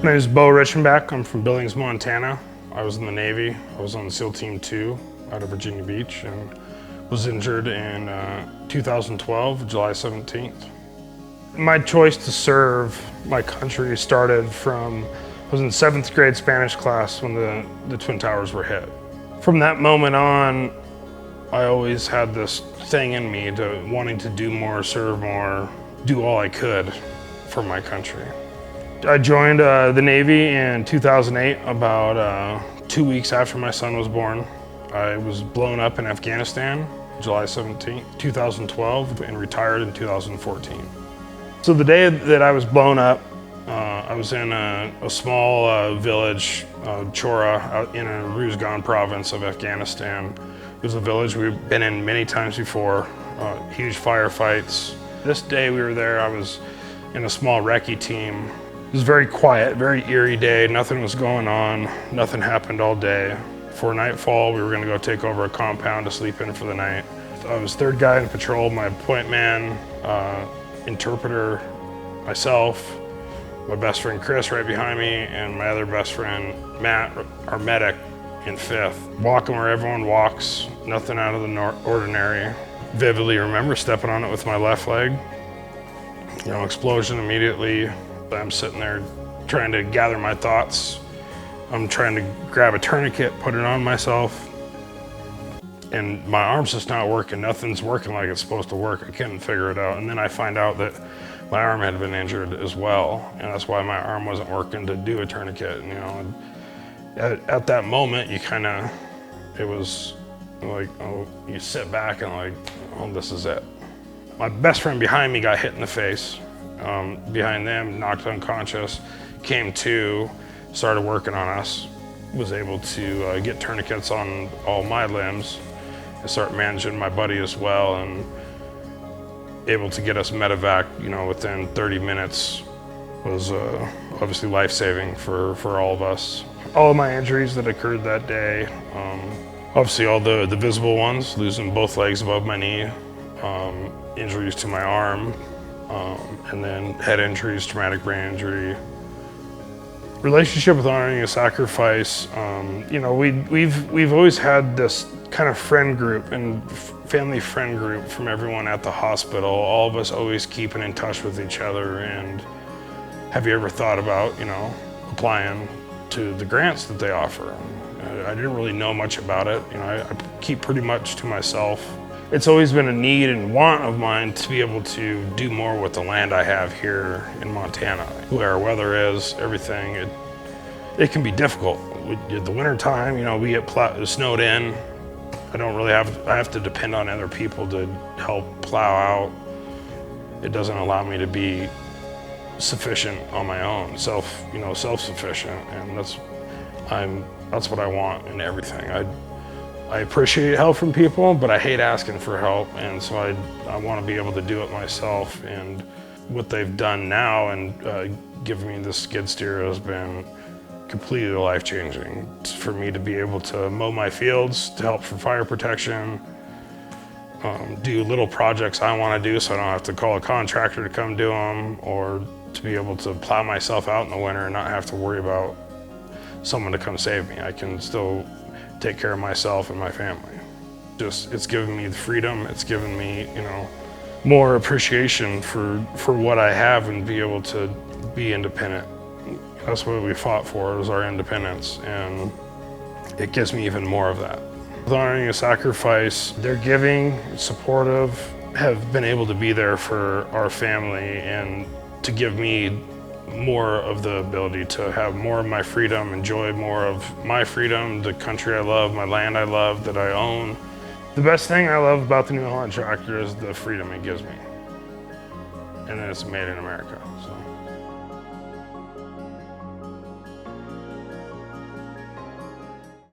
My name is Bo Reichenbach. I'm from Billings, Montana. I was in the Navy. I was on SEAL Team 2 out of Virginia Beach and was injured in 2012, July 17th. My choice to serve my country started from, I was in 7th grade Spanish class when the Twin Towers were hit. From that moment on, I always had this thing in me to wanting to do more, serve more, do all I could for my country. I joined the Navy in 2008, about 2 weeks after my son was born. I was blown up in Afghanistan, July 17, 2012, and retired in 2014. So the day that I was blown up, I was in a small village, Chora, out in a Ruzgan province of Afghanistan. It was a village we've been in many times before, huge firefights. This day we were there, I was in a small recce team. It was very quiet, very eerie day. Nothing was going on. Nothing happened all day. For nightfall, we were going to go take over a compound to sleep in for the night. I was third guy in patrol, my point man, interpreter, myself, my best friend Chris right behind me, and my other best friend Matt, our medic, in fifth. Walking where everyone walks, nothing out of the ordinary. Vividly remember stepping on it with my left leg. You know, explosion immediately. I'm sitting there trying to gather my thoughts. I'm trying to grab a tourniquet, put it on myself, and my arm's just not working. Nothing's working like it's supposed to work. I couldn't figure it out. And then I find out that my arm had been injured as well, and that's why my arm wasn't working to do a tourniquet. You know, and at that moment, it was like, oh, you sit back and like, oh, this is it. My best friend behind me got hit in the face. Behind them, knocked unconscious, came to, started working on us, was able to get tourniquets on all my limbs and start managing my buddy as well, and able to get us medevac, you know, within 30 minutes was obviously life-saving for all of us. All of my injuries that occurred that day, obviously all the visible ones, losing both legs above my knee, injuries to my arm, and then head injuries, traumatic brain injury. Relationship with honoring a sacrifice. You know, we've always had this kind of friend group and family friend group from everyone at the hospital. All of us always keeping in touch with each other. And have you ever thought about, you know, applying to the grants that they offer? I didn't really know much about it. You know, I keep pretty much to myself. It's always been a need and want of mine to be able to do more with the land I have here in Montana. Where our weather is, everything, it can be difficult. At the winter time, you know, we get snowed in. I have to depend on other people to help plow out. It doesn't allow me to be sufficient on my own, self-sufficient, and that's what I want in everything. I appreciate help from people, but I hate asking for help, and so I want to be able to do it myself. And what they've done now and giving me the skid steer has been completely life-changing. For me to be able to mow my fields, to help for fire protection, do little projects I want to do so I don't have to call a contractor to come do them, or to be able to plow myself out in the winter and not have to worry about someone to come save me. I can still take care of myself and my family. It's given me the freedom, it's given me, you know, more appreciation for what I have and be able to be independent. That's what we fought for, was our independence, and it gives me even more of that. With honoring a sacrifice, they're giving, supportive, have been able to be there for our family and to give me more of the ability to have more of my freedom, enjoy more of my freedom, the country I love, my land I love, that I own. The best thing I love about the new Holland Tractor is the freedom it gives me. And then it's made in America. So.